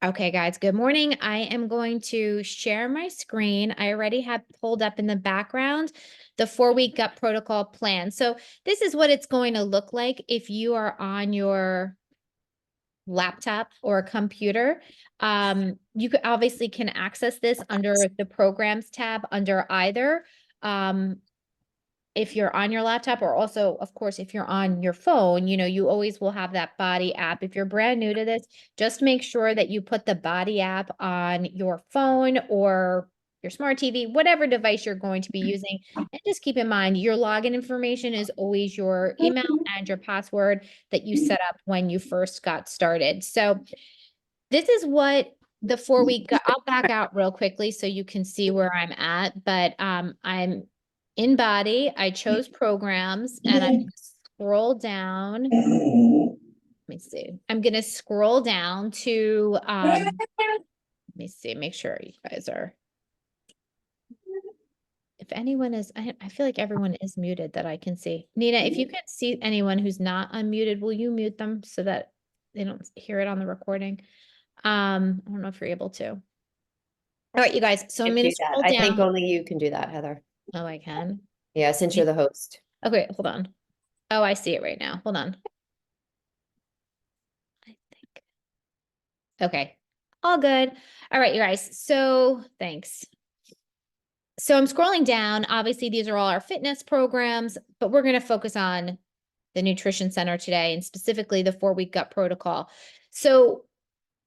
Okay, guys, good morning. I am going to share my screen. I already have pulled up in the background the 4-week gut protocol plan. So this is what it's going to look like if you are on your laptop or a computer. You obviously can access this under the programs tab under either. If you're on your laptop, or also, of course, if you're on your phone, you always will have that body app. If you're brand new to this, just make sure that you put the body app on your phone or your smart TV, whatever device you're going to be using. And just keep in mind, your login information is always your email and your password that you set up when you first got started. So this is what the 4-week, I'll back out real quickly so you can see where I'm at, but I'm in body. I chose programs and I scroll down. Let me see. I'm going to scroll down to, let me see, make sure you guys are, if anyone is, I feel like everyone is muted that I can see. Nina, if you can see anyone who's not unmuted, will you mute them so that they don't hear it on the recording? I don't know if you're able to. All right, you guys. So I'm going to scroll I think down. only you can do that, Heather. Oh, I can. Yeah, since you're the host. Okay, hold on. Oh, I see it right now. Hold on. I think. Okay. All good. All right, you guys. So thanks. So I'm scrolling down. Obviously, these are all our fitness programs, but we're going to focus on the Nutrition Center today and specifically the 4-week gut protocol. So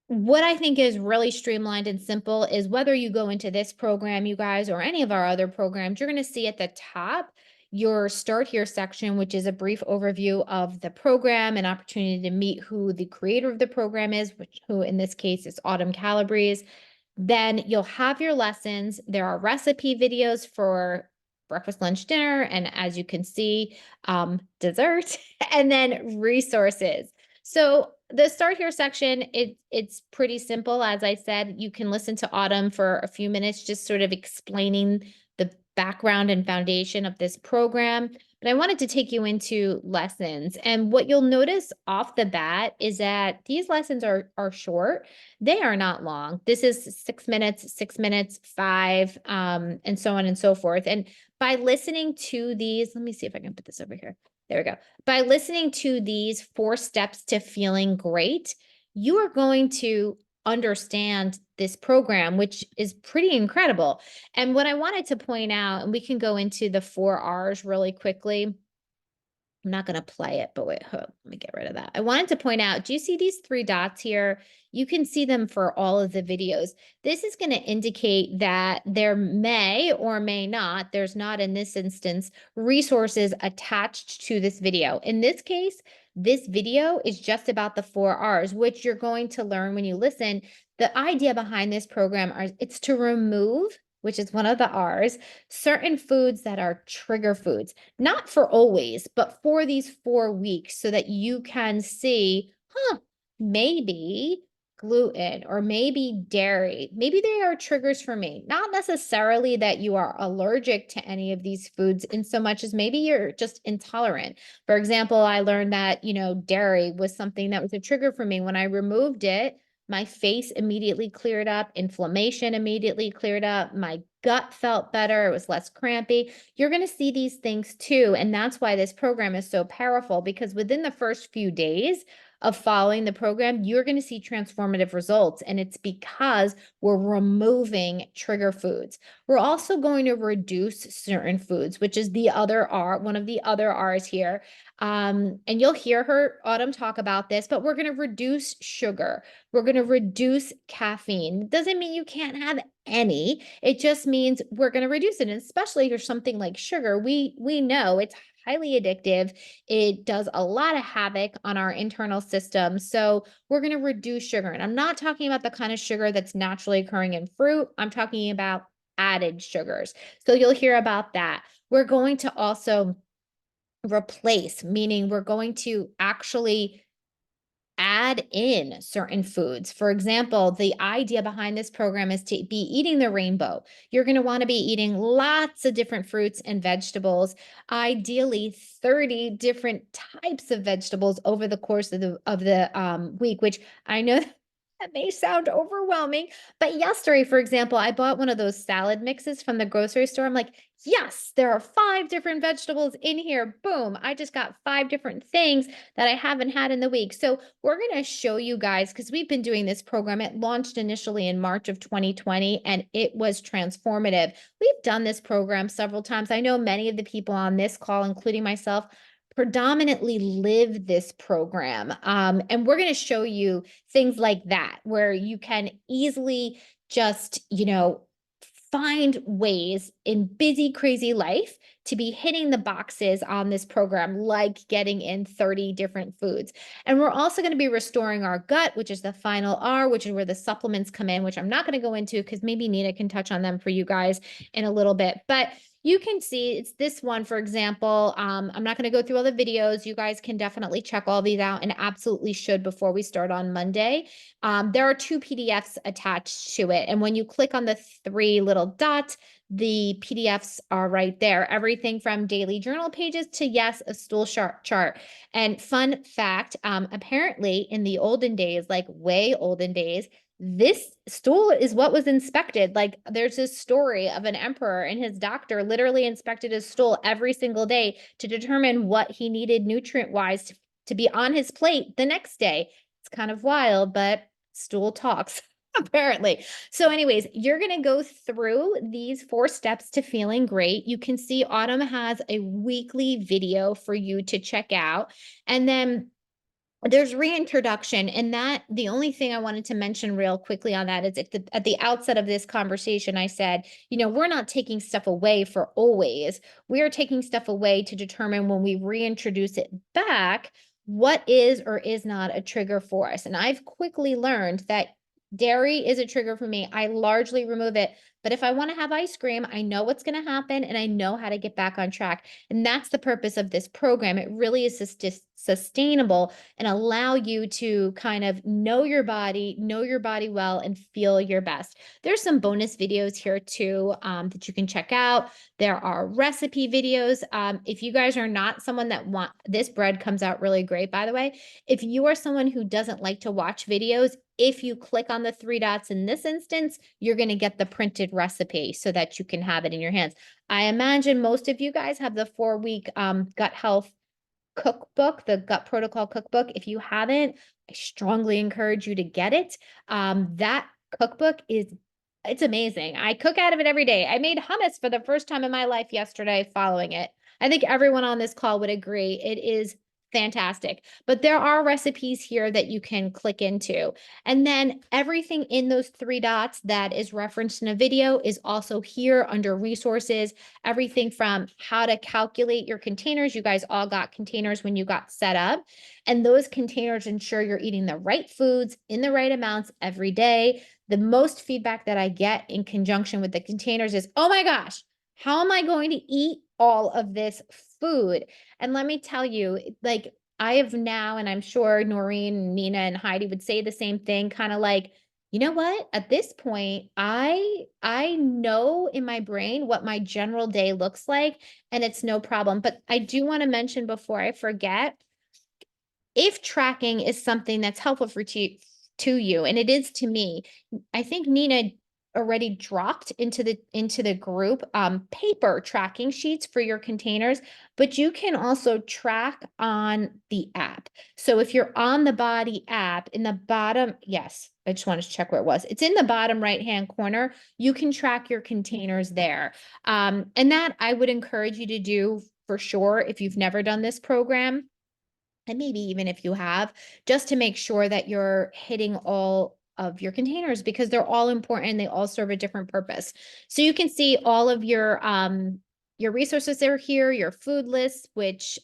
what I think is really streamlined and simple is whether you go into this program, you guys, or any of our other programs, you're going to see at the top your Start Here section, which is a brief overview of the program, an opportunity to meet who the creator of the program is, who in this case is Autumn Calabrese. Then you'll have your lessons. There are recipe videos for breakfast, lunch, dinner, and as you can see, dessert, and then resources. So the Start Here section, it's pretty simple. As I said, you can listen to Autumn for a few minutes, just sort of explaining the background and foundation of this program. But I wanted to take you into lessons. And what you'll notice off the bat is that these lessons are short. They are not long. This is 6 minutes, 5, and so on and so forth. And by listening to these, let me see if I can put this over here. There we go. By listening to these 4 steps to feeling great, you are going to understand this program, which is pretty incredible. And what I wanted to point out, and we can go into the 4 R's really quickly. I'm not going to play it, but wait, let me get rid of that. I wanted to point out, do you see these 3 dots here? You can see them for all of the videos. This is going to indicate that there may or may not, there's not in this instance, resources attached to this video. In this case, this video is just about the 4 R's, which you're going to learn when you listen. The idea behind this program is it's to remove, which is one of the R's, certain foods that are trigger foods, not for always, but for these 4 weeks so that you can see, maybe gluten or maybe dairy, maybe they are triggers for me. Not necessarily that you are allergic to any of these foods in so much as maybe you're just intolerant. For example, I learned that, dairy was something that was a trigger for me. When I removed it, my face immediately cleared up, inflammation immediately cleared up, my gut felt better, it was less crampy. You're going to see these things too. And that's why this program is so powerful, because within the first few days of following the program, you're going to see transformative results. And it's because we're removing trigger foods. We're also going to reduce certain foods, which is the other R, one of the other R's here. And you'll hear Autumn talk about this, but we're going to reduce sugar. We're going to reduce caffeine. It doesn't mean you can't have any. It just means we're going to reduce it. And especially for something like sugar, we know it's highly addictive. It does a lot of havoc on our internal system. So we're going to reduce sugar. And I'm not talking about the kind of sugar that's naturally occurring in fruit. I'm talking about added sugars. So you'll hear about that. We're going to also replace, meaning we're going to actually add in certain foods. For example, the idea behind this program is to be eating the rainbow. You're going to want to be eating lots of different fruits and vegetables, ideally 30 different types of vegetables over the course of the week, which I know that may sound overwhelming, but yesterday, for example, I bought one of those salad mixes from the grocery store. I'm like, yes, there are 5 different vegetables in here. Boom. I just got 5 different things that I haven't had in the week. So we're going to show you guys, because we've been doing this program. It launched initially in March of 2020, and it was transformative. We've done this program several times. I know many of the people on this call, including myself, predominantly live this program. And we're going to show you things like that, where you can easily just, find ways in busy, crazy life to be hitting the boxes on this program, like getting in 30 different foods. And we're also going to be restoring our gut, which is the final R, which is where the supplements come in, which I'm not going to go into because maybe Nina can touch on them for you guys in a little bit. But you can see it's this one, for example. I'm not going to go through all the videos. You guys can definitely check all these out, and absolutely should before we start on Monday. There are 2 PDFs attached to it. And when you click on the 3 little dots, the PDFs are right there. Everything from daily journal pages to, yes, a stool chart. And fun fact, apparently in the olden days, like way olden days, this stool is what was inspected. Like, there's this story of an emperor and his doctor literally inspected his stool every single day to determine what he needed nutrient wise to be on his plate the next day. It's kind of wild, but stool talks. Apparently. So anyways, you're going to go through these 4 steps to feeling great. You can see Autumn has a weekly video for you to check out. And then there's reintroduction, and that the only thing I wanted to mention real quickly on that is at the outset of this conversation, I said, we're not taking stuff away for always. We are taking stuff away to determine when we reintroduce it back, what is or is not a trigger for us. And I've quickly learned that dairy is a trigger for me. I largely remove it. But if I want to have ice cream, I know what's going to happen and I know how to get back on track. And that's the purpose of this program. It really is sustainable and allow you to kind of know your body well, and feel your best. There's some bonus videos here too that you can check out. There are recipe videos. If you guys are not someone that this bread comes out really great, by the way. If you are someone who doesn't like to watch videos, if you click on the 3 dots in this instance, you're going to get the printed recipe so that you can have it in your hands. I imagine most of you guys have the 4-week gut health cookbook, the gut protocol cookbook. If you haven't, I strongly encourage you to get it. That cookbook it's amazing. I cook out of it every day. I made hummus for the first time in my life yesterday following it. I think everyone on this call would agree. It is fantastic. But there are recipes here that you can click into. And then everything in those 3 dots that is referenced in a video is also here under resources. Everything from how to calculate your containers. You guys all got containers when you got set up. And those containers ensure you're eating the right foods in the right amounts every day. The most feedback that I get in conjunction with the containers is, oh my gosh, how am I going to eat all of this food? And let me tell you, like, I have now, and I'm sure Noreen, Nina, and Heidi would say the same thing, kind of like, you know what? At this point, I know in my brain what my general day looks like, and it's no problem. But I do want to mention before I forget, if tracking is something that's helpful to you, and it is to me, I think Nina already dropped into the group paper tracking sheets for your containers, but you can also track on the app. So if you're on the Body app, in the bottom, yes, I just wanted to check where it was. It's in the bottom right-hand corner. You can track your containers there. And that I would encourage you to do for sure if you've never done this program. And maybe even if you have, just to make sure that you're hitting all of your containers, because they're all important. They all serve a different purpose. So you can see all of your your resources are here, your food list, which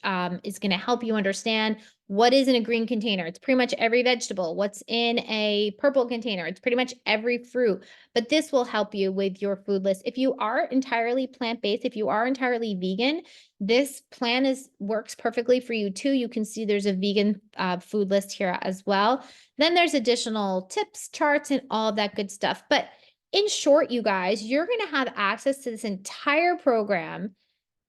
is going to help you understand what is in a green container. It's pretty much every vegetable. What's in a purple container? It's pretty much every fruit. But this will help you with your food list. If you are entirely plant-based, if you are entirely vegan, this plan works perfectly for you too. You can see there's a vegan food list here as well. Then there's additional tips, charts, and all that good stuff. But in short, you guys, you're going to have access to this entire program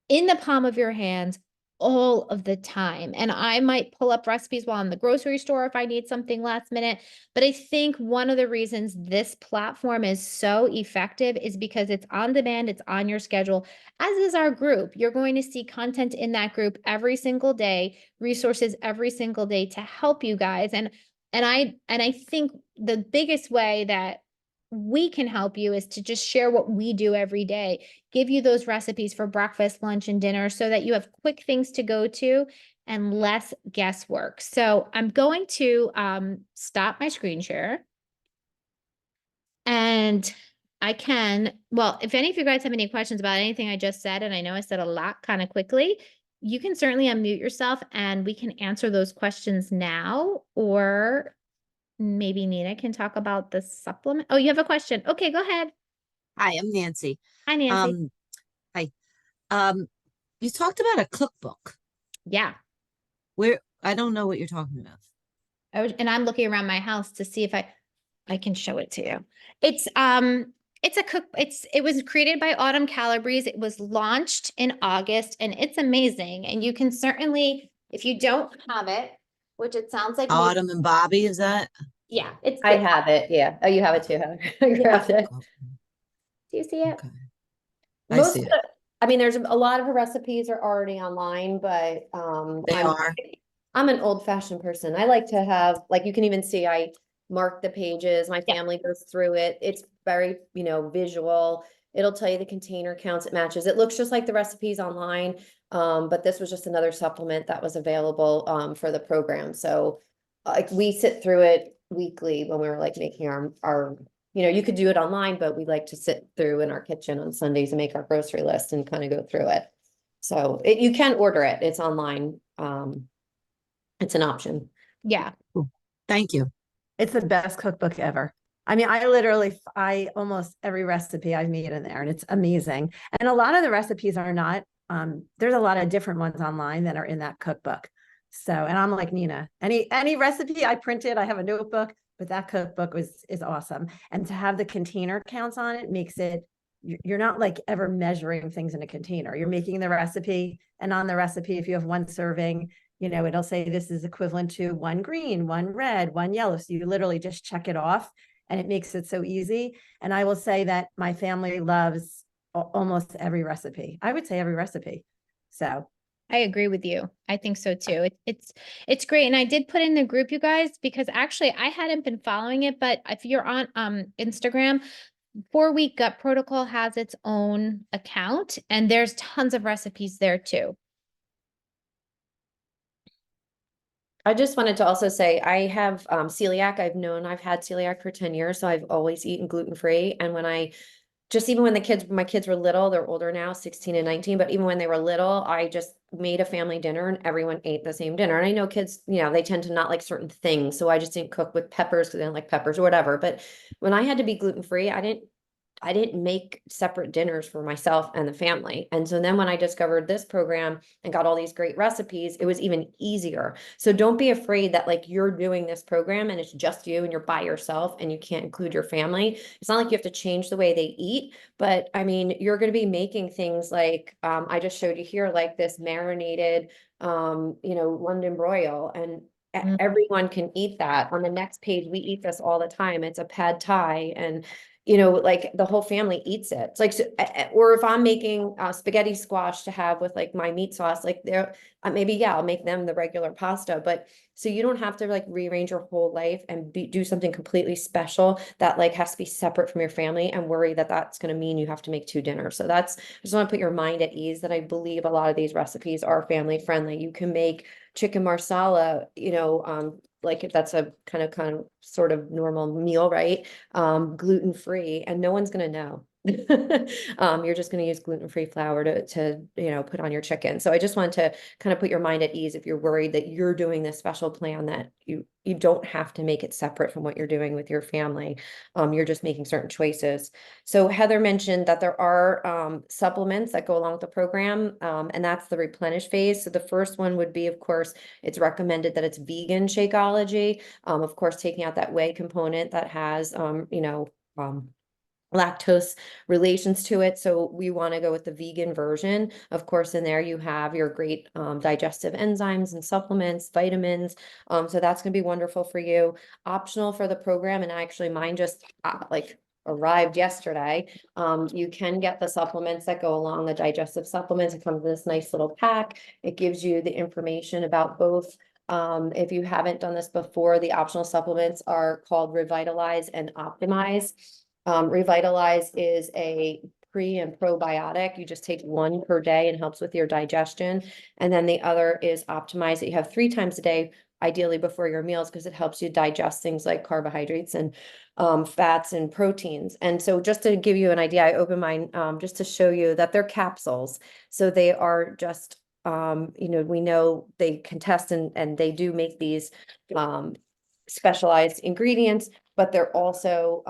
in the palm of your hands all of the time. And I might pull up recipes while I'm in the grocery store if I need something last minute. But I think one of the reasons this platform is so effective is because it's on demand, it's on your schedule, as is our group. You're going to see content in that group every single day, resources every single day to help you guys. And I think the biggest way that we can help you is to just share what we do every day, give you those recipes for breakfast, lunch, and dinner so that you have quick things to go to and less guesswork. So I'm going to stop my screen share. And well, if any of you guys have any questions about anything I just said, and I know I said a lot kind of quickly, you can certainly unmute yourself and we can answer those questions now, or maybe Nina can talk about the supplement. Oh, you have a question. Okay, go ahead. Hi, I'm Nancy. Hi, Nancy. Hi. You talked about a cookbook. Yeah. Where I don't know what you're talking about. And I'm looking around my house to see if I can show it to you. It's a cook, it was created by Autumn Calabrese. It was launched in August and it's amazing. And you can certainly, if you don't have it, which it sounds like most, Autumn and Bobby, is that? yeah, it's I have it, yeah. Oh, you have it too, Heather. I grabbed it. Oh, do you see it? okay. I Most see of it. the, I mean, there's a lot of her recipes are already online, but They are. I'm an old fashioned person. I like to have, like, you can even see I mark the pages. My Yeah. family goes through it. It's very, visual. It'll tell you the container counts, it matches. It looks just like the recipes online. But this was just another supplement that was available for the program. So like we sit through it weekly when we were like making our you could do it online, but we like to sit through in our kitchen on Sundays and make our grocery list and kind of go through it. So you can order it. It's online. It's an option. Yeah. Cool. Thank you. It's the best cookbook ever. I mean, I almost every recipe I've made in there and it's amazing. And a lot of the recipes are not, there's a lot of different ones online that are in that cookbook. So, and I'm like Nina, any recipe I printed, I have a notebook, but that cookbook is awesome. And to have the container counts on it makes it, you're not like ever measuring things in a container. You're making the recipe, and on the recipe, if you have one serving, it'll say this is equivalent to one green, one red, one yellow. So you literally just check it off and it makes it so easy. And I will say that my family loves almost every recipe. I would say every recipe. So I agree with you. I think so too. It's great. And I did put in the group, you guys, because actually I hadn't been following it, but if you're on Instagram, 4-Week Gut Protocol has its own account and there's tons of recipes there too. I just wanted to also say I have celiac. I've had celiac for 10 years, so I've always eaten gluten-free. And even when my kids were little, they're older now, 16 and 19, but even when they were little, I just made a family dinner and everyone ate the same dinner. And I know kids, they tend to not like certain things. So I just didn't cook with peppers because they don't like peppers or whatever. But when I had to be gluten-free, I didn't make separate dinners for myself and the family. And so then when I discovered this program and got all these great recipes, it was even easier. So don't be afraid that like you're doing this program and it's just you and you're by yourself and you can't include your family. It's not like you have to change the way they eat, but I mean, you're going to be making things like, I just showed you here, like this marinated, London broil, and everyone can eat that. On the next page, we eat this all the time. It's a pad thai, and like the whole family eats it. It's like, or if I'm making spaghetti squash to have with like my meat sauce, like maybe, yeah, I'll make them the regular pasta, but so you don't have to like rearrange your whole life and do something completely special that like has to be separate from your family and worry that that's going to mean you have to make 2 dinners. So I just want to put your mind at ease that I believe a lot of these recipes are family friendly. You can make chicken marsala, like if that's a kind of sort of normal meal, right? Gluten free, and no one's gonna know. You're just going to use gluten-free flour to, put on your chicken. So I just want to kind of put your mind at ease if you're worried that you're doing this special plan, that you don't have to make it separate from what you're doing with your family. You're just making certain choices. So Heather mentioned that there are supplements that go along with the program, and that's the replenish phase. So the first one would be, of course, it's recommended that it's vegan Shakeology. Of course, taking out that whey component that has, lactose relations to it. So we want to go with the vegan version. Of course, in there you have your great digestive enzymes and supplements, vitamins. So that's going to be wonderful for you. Optional for the program, and actually mine just arrived yesterday. You can get the supplements that go along, the digestive supplements. It comes in this nice little pack. It gives you the information about both. If you haven't done this before, the optional supplements are called Revitalize and Optimize. Revitalize is a pre and probiotic. You just take one per day and helps with your digestion. And then the other is Optimize, that you have 3 times a day, ideally before your meals, because it helps you digest things like carbohydrates and fats and proteins. And so just to give you an idea, I opened mine just to show you that they're capsules. So they are just, we know they can test and they do make these specialized ingredients, but they're also,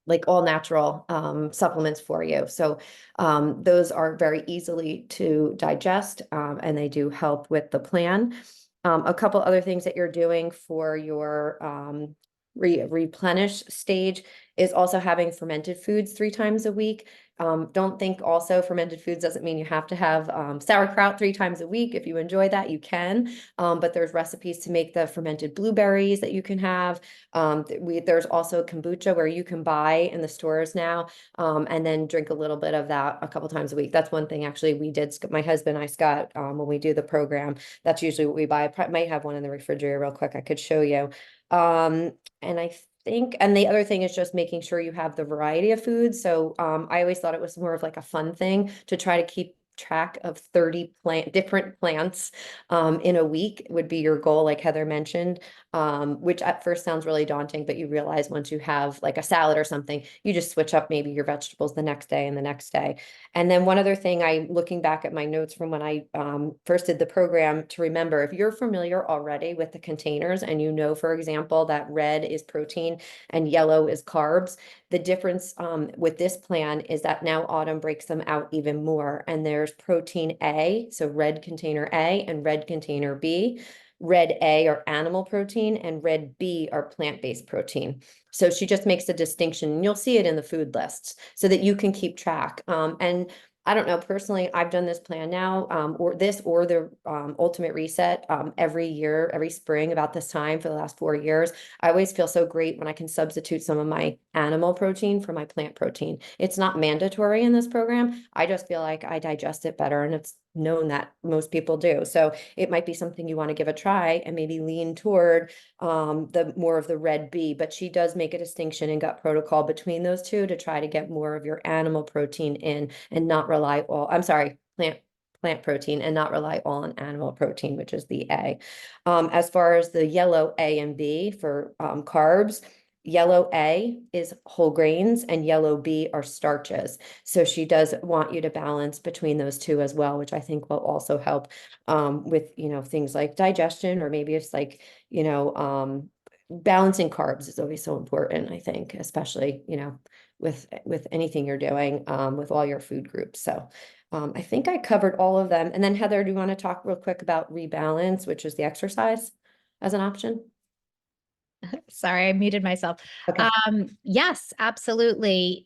like all natural supplements for you. So those are very easily to digest, and they do help with the plan. A couple other things that you're doing for your replenish stage is also having fermented foods 3 times a week. Don't think also fermented foods doesn't mean you have to have sauerkraut 3 times a week. If you enjoy that, you can. But there's recipes to make the fermented blueberries that you can have. There's also kombucha where you can buy in the stores now, and then drink a little bit of that a couple times a week. That's one thing actually we did, my husband and I, Scott, when we do the program, that's usually what we buy. I might have one in the refrigerator real quick. I could show you. And I think, and the other thing is just making sure you have the variety of foods. So I always thought it was more of like a fun thing to try to keep track of 30 different plants in a week would be your goal, like Heather mentioned, which at first sounds really daunting, but you realize once you have like a salad or something, you just switch up maybe your vegetables the next day and the next day. And then one other thing, I'm looking back at my notes from when I first did the program, to remember, if you're familiar already with the containers and you know, for example, that red is protein and yellow is carbs, the difference with this plan is that now Autumn breaks them out even more. And there's protein A, so red container A and red container B. Red A are animal protein and red B are plant-based protein. So she just makes a distinction, and you'll see it in the food lists so that you can keep track. And I don't know, personally, I've done this plan now, or the Ultimate Reset every year, every spring about this time for the last 4 years. I always feel so great when I can substitute some of my animal protein for my plant protein. It's not mandatory in this program. I just feel like I digest it better, and it's known that most people do. So it might be something you want to give a try and maybe lean toward the more of the red B, but she does make a distinction in Gut Protocol between those two to try to get more of your animal protein in and not rely all, I'm sorry, plant protein and not rely all on animal protein, which is the A. As far as the yellow A and B for carbs, yellow A is whole grains and yellow B are starches. So she does want you to balance between those two as well, which I think will also help with, things like digestion, or maybe it's like, balancing carbs is always so important, I think, especially, with anything you're doing with all your food groups. So I think I covered all of them. And then Heather, do you want to talk real quick about rebalance, which is the exercise as an option? Sorry, I muted myself. Okay. Yes, absolutely.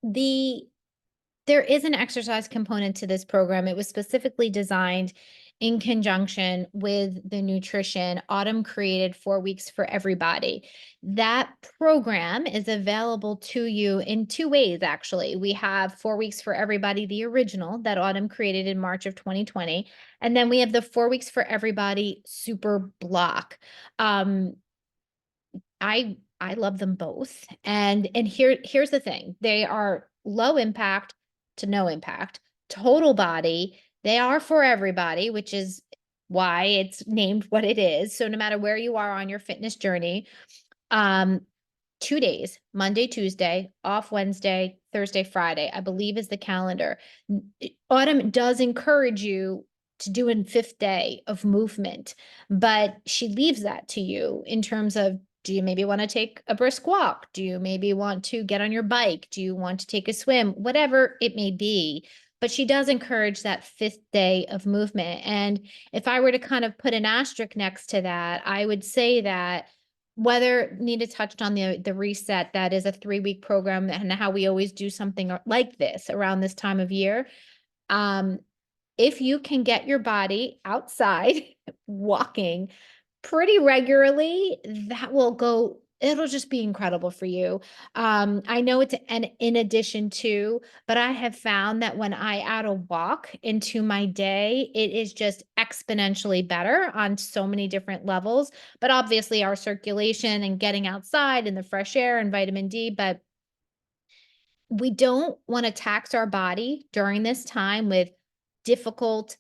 There is an exercise component to this program. It was specifically designed in conjunction with the nutrition Autumn created 4 weeks for everybody. That program is available to you in 2 ways, actually. We have 4 weeks for everybody, the original that Autumn created in March of 2020. And then we have the 4 weeks for everybody super block. I love them both. And here's the thing. They are low impact to no impact, total body. They are for everybody, which is why it's named what it is. So no matter where you are on your fitness journey, 2 days, Monday, Tuesday, off Wednesday, Thursday, Friday, I believe is the calendar. Autumn does encourage you to do a 5th day of movement, but she leaves that to you in terms of, do you maybe want to take a brisk walk? Do you maybe want to get on your bike? Do you want to take a swim? Whatever it may be. But she does encourage that 5th day of movement. And if I were to kind of put an asterisk next to that, I would say that whether Nina touched on the reset, that is a 3-week program, and how we always do something like this around this time of year. If you can get your body outside walking pretty regularly, that will go, it'll just be incredible for you. I know it's an in addition to, but I have found that when I add a walk into my day, it is just exponentially better on so many different levels. But obviously our circulation and getting outside and the fresh air and vitamin D, but we don't want to tax our body during this time with difficult,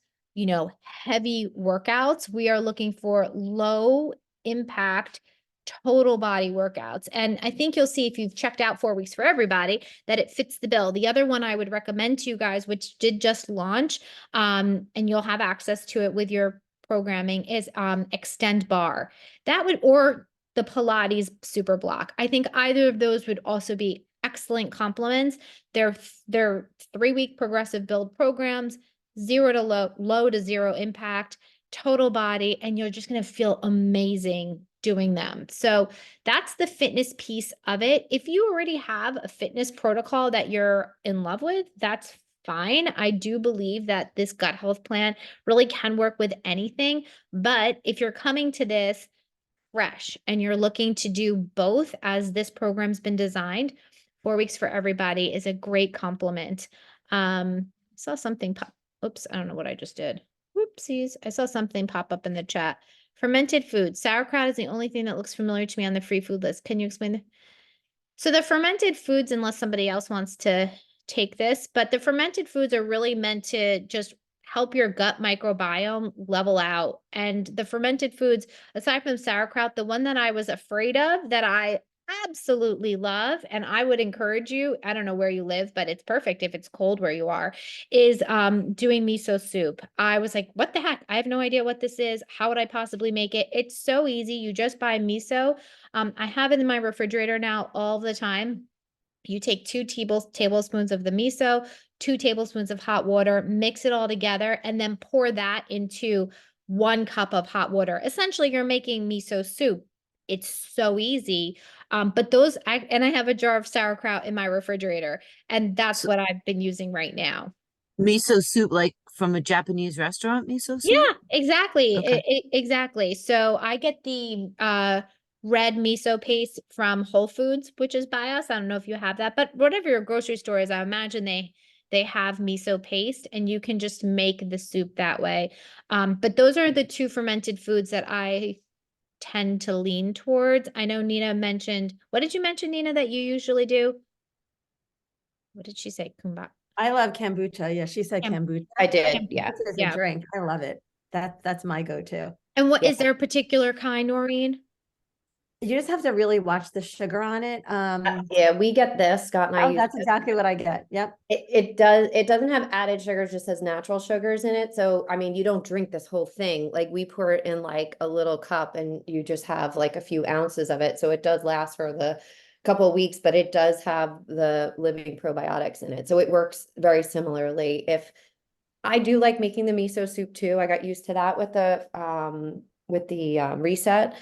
heavy workouts. We are looking for low impact, total body workouts. And I think you'll see if you've checked out 4 weeks for everybody that it fits the bill. The other one I would recommend to you guys, which did just launch, and you'll have access to it with your programming, is Extend Bar. That would, or the Pilates Super Block. I think either of those would also be excellent complements. They're 3-week progressive build programs, zero to low to zero impact, total body, and you're just going to feel amazing doing them. So that's the fitness piece of it. If you already have a fitness protocol that you're in love with, that's fine. I do believe that this gut health plan really can work with anything. But if you're coming to this fresh and you're looking to do both, as this program's been designed, 4 weeks for everybody is a great complement. Saw something pop. Oops, I don't know what I just did. Whoopsies. I saw something pop up in the chat. Fermented foods. Sauerkraut is the only thing that looks familiar to me on the free food list. Can you explain? So the fermented foods, unless somebody else wants to take this, but the fermented foods are really meant to just help your gut microbiome level out. And the fermented foods, aside from sauerkraut, the one that I was afraid of, that I absolutely love, and I would encourage you, I don't know where you live, but it's perfect if it's cold where you are, is doing miso soup. I was like, what the heck? I have no idea what this is. How would I possibly make it? It's so easy. You just buy miso. I have it in my refrigerator now all the time. You take 2 tablespoons of the miso, 2 tablespoons of hot water, mix it all together, and then pour that into 1 cup of hot water. Essentially, you're making miso soup. It's so easy. But I have a jar of sauerkraut in my refrigerator, and that's So, what I've been using right now. miso soup, like from a Japanese restaurant, miso soup? Yeah, exactly. Okay. Exactly. So I get the red miso paste from Whole Foods, which is by us. I don't know if you have that, but whatever your grocery store is, I imagine they have miso paste, and you can just make the soup that way. But those are the 2 fermented foods that I tend to lean towards. I know Nina mentioned, what did you mention, Nina, that you usually do? What did she say? Kumbaya. I love kombucha. Yeah, she said kombucha. I did, yeah. Kombucha is a Yeah. drink. I love it. That's my go-to. And what Yeah. is there a particular kind, Noreen? You just have to really watch the sugar on it. Yeah, we get this, Scott and I Oh, use that's this. exactly what I get. Yep. It doesn't have added sugars, just has natural sugars in it. So, I mean, you don't drink this whole thing. Like, we pour it in like a little cup and you just have like a few ounces of it. So it does last for the couple of weeks, but it does have the living probiotics in it. So it works very similarly. If I do like making the miso soup too, I got used to that with the reset.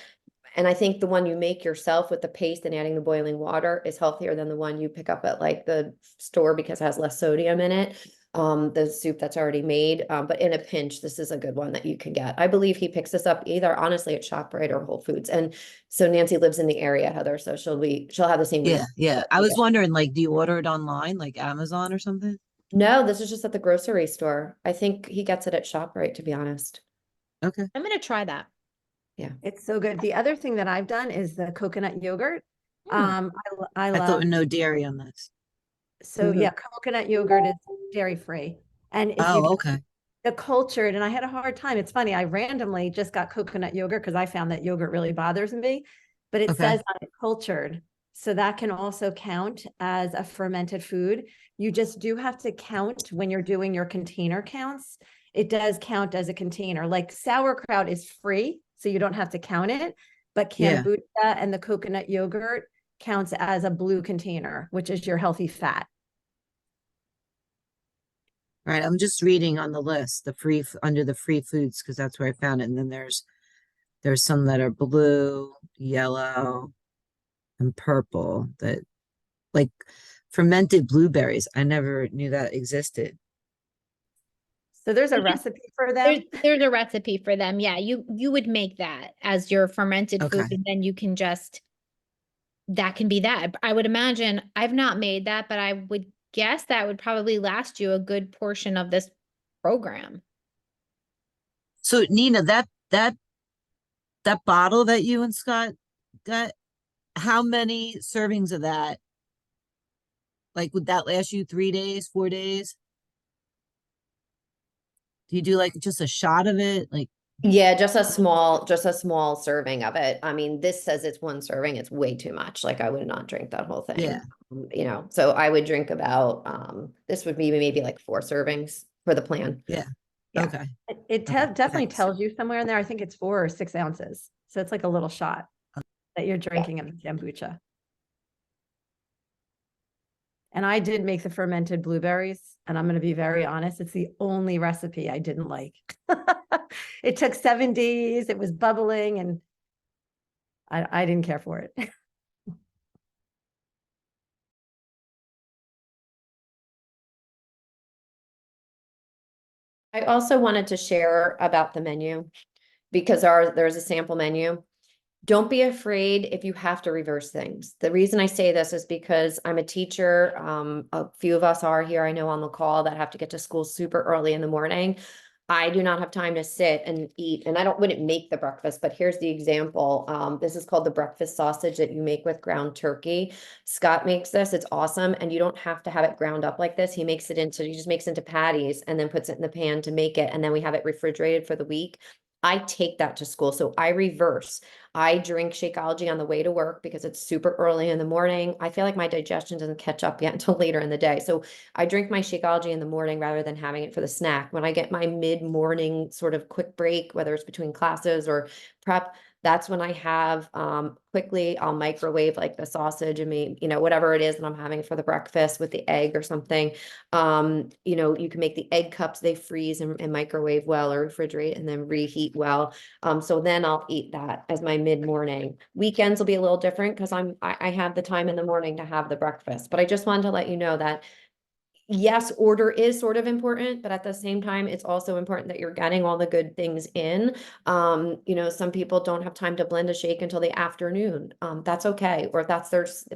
And I think the one you make yourself with the paste and adding the boiling water is healthier than the one you pick up at like the store, because it has less sodium in it. The soup that's already made, but in a pinch, this is a good one that you can get. I believe he picks this up either honestly at ShopRite or Whole Foods. And so Nancy lives in the area, Heather, so she'll have the same. Yeah, yeah. I was Yeah. wondering, like, do you order it online, like Amazon or something? No, this is just at the grocery store. I think he gets it at ShopRite, to be honest. Okay. I'm gonna try that. It's so good. The other thing that I've done is the coconut yogurt. Hmm. I I thought love, no dairy on this. so Mhm. yeah, coconut yogurt is dairy free. And if you Oh, get okay. the cultured, and I had a hard time. It's funny, I randomly just got coconut yogurt because I found that yogurt really bothers me, but it Okay. says on it cultured. So that can also count as a fermented food. You just do have to count when you're doing your container counts. It does count as a container. Like sauerkraut is free, so you don't have to count it. But Yeah. kombucha and the coconut yogurt counts as a blue container, which is your healthy fat. Right. I'm just reading on the list, the under the free foods, because that's where I found it. And then there's some that are blue, yellow, and purple that like fermented blueberries. I never knew that existed. So there's a recipe for them. There's a recipe for them. Yeah, you would make that as your fermented Okay. food, and then you can just, that can be that. I would imagine, I've not made that, but I would guess that would probably last you a good portion of this program. So Nina, that bottle that you and Scott got, how many servings of that? Like, would that last you 3 days, 4 days? Do you do like just a shot of it? Like, Yeah, just a small serving of it. I mean, this says it's one serving. It's way too much. Like I would not drink that whole thing. Yeah. You know, so I would drink about, this would be maybe like 4 servings for the plan. yeah. Yeah. Okay. It Okay, definitely thanks. tells you somewhere in there. I think it's 4 or 6 ounces. So it's like a little shot that you're drinking of the kombucha. And I did make the fermented blueberries, and I'm going to be very honest, it's the only recipe I didn't like. It took 7 days, it was bubbling, and I didn't care for it. I also wanted to share about the menu because there's a sample menu. Don't be afraid if you have to reverse things. The reason I say this is because I'm a teacher. A few of us are here, I know, on the call that have to get to school super early in the morning. I do not have time to sit and eat, and wouldn't make the breakfast, but here's the example. This is called the breakfast sausage that you make with ground turkey. Scott makes this, it's awesome, and you don't have to have it ground up like this. He just makes it into patties and then puts it in the pan to make it, and then we have it refrigerated for the week. I take that to school, so I reverse. I drink Shakeology on the way to work because it's super early in the morning. I feel like my digestion doesn't catch up yet until later in the day. So I drink my Shakeology in the morning rather than having it for the snack. When I get my mid-morning sort of quick break, whether it's between classes or prep, that's when I have quickly, I'll microwave like the sausage and whatever it is that I'm having for the breakfast with the egg or something. You can make the egg cups, they freeze and microwave well or refrigerate and then reheat well. So then I'll eat that as my mid-morning. Weekends will be a little different because I have the time in the morning to have the breakfast. But I just wanted to let you know that yes, order is sort of important, but at the same time, it's also important that you're getting all the good things in. Some people don't have time to blend a shake until the afternoon. That's okay. Or if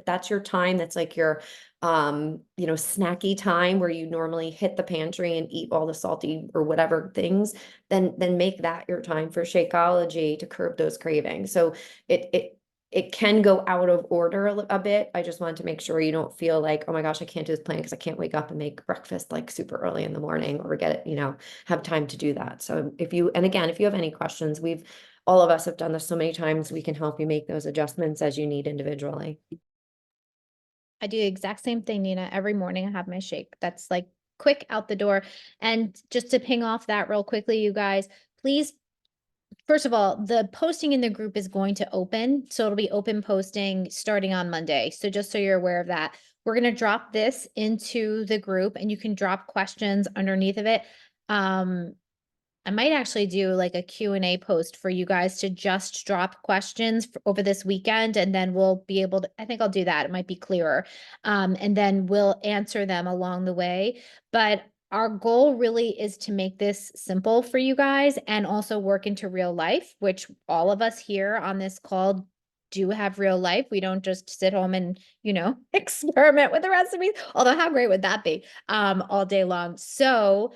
that's your time, that's like your snacky time where you normally hit the pantry and eat all the salty or whatever things, then make that your time for Shakeology to curb those cravings. So it can go out of order a bit. I just wanted to make sure you don't feel like, oh my gosh, I can't do this plan because I can't wake up and make breakfast like super early in the morning or get it, have time to do that. So if you have any questions, all of us have done this so many times, we can help you make those adjustments as you need individually. I do the exact same thing, Nina. Every morning I have my shake. That's like quick out the door. And just to ping off that real quickly, you guys, please, first of all, the posting in the group is going to open. So it'll be open posting starting on Monday. So just so you're aware of that, we're going to drop this into the group and you can drop questions underneath of it. I might actually do like a Q&A post for you guys to just drop questions over this weekend, and then we'll be able to, I think I'll do that. It might be clearer. And then we'll answer them along the way. But our goal really is to make this simple for you guys and also work into real life, which all of us here on this call do have real life. We don't just sit home and, experiment with the recipes. Although how great would that be all day long? So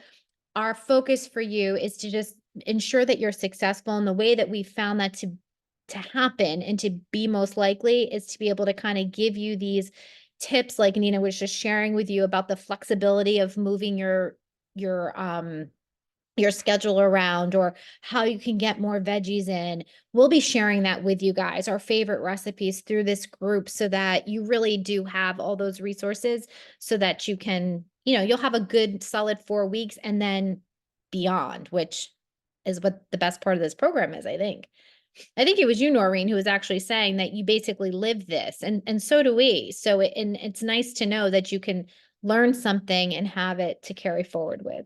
our focus for you is to just ensure that you're successful. And the way that we found that to happen and to be most likely is to be able to kind of give you these tips, like Nina was just sharing with you about the flexibility of moving your your schedule around, or how you can get more veggies in. We'll be sharing that with you guys, our favorite recipes through this group, so that you really do have all those resources so that you can, you'll have a good solid 4 weeks and then beyond, which is what the best part of this program is, I think. I think it was you, Noreen, who was actually saying that you basically live this, and so do we. So it's nice to know that you can learn something and have it to carry forward with.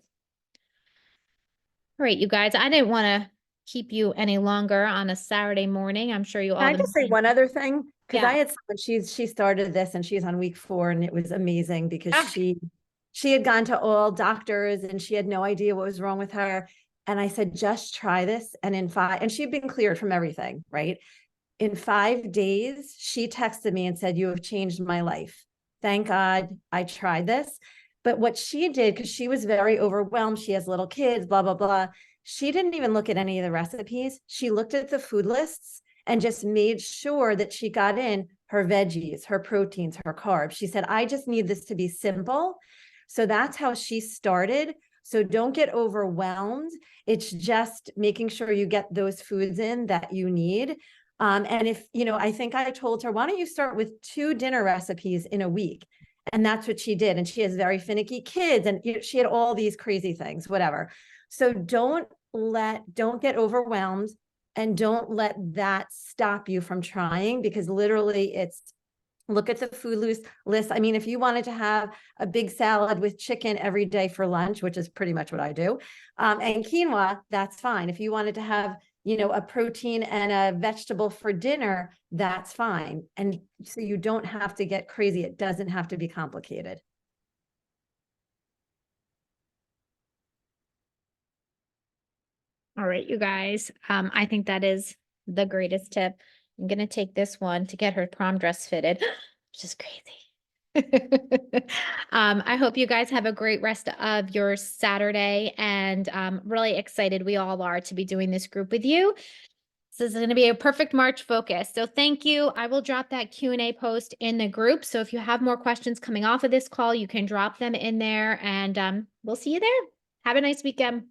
All right, you guys, I didn't want to keep you any longer on a Saturday morning. I'm sure you all Can I been just say saying- one other thing? Because Yeah. I had someone, she started this and she's on week 4, and it was amazing because Ah. she had gone to all doctors and she had no idea what was wrong with her. And I said, just try this. And and she'd been cleared from everything, right? In 5 days, she texted me and said, you have changed my life. Thank God I tried this. But what she did, because she was very overwhelmed, she has little kids, blah, blah, blah. She didn't even look at any of the recipes. She looked at the food lists and just made sure that she got in her veggies, her proteins, her carbs. She said, I just need this to be simple. So that's how she started. So don't get overwhelmed. It's just making sure you get those foods in that you need. And if, I think I told her, why don't you start with 2 dinner recipes in a week? And that's what she did. And she has very finicky kids, and she had all these crazy things, whatever. So don't get overwhelmed, and don't let that stop you from trying, because literally it's look at the food list. I mean, if you wanted to have a big salad with chicken every day for lunch, which is pretty much what I do, and quinoa, that's fine. If you wanted to have, a protein and a vegetable for dinner, that's fine. And so you don't have to get crazy. It doesn't have to be complicated. All right, you guys. I think that is the greatest tip. I'm gonna take this one to get her prom dress fitted, which is crazy. I hope you guys have a great rest of your Saturday, and really excited we all are to be doing this group with you. This is going to be a perfect March focus. So thank you. I will drop that Q&A post in the group. So if you have more questions coming off of this call, you can drop them in there, and we'll see you there. Have a nice weekend.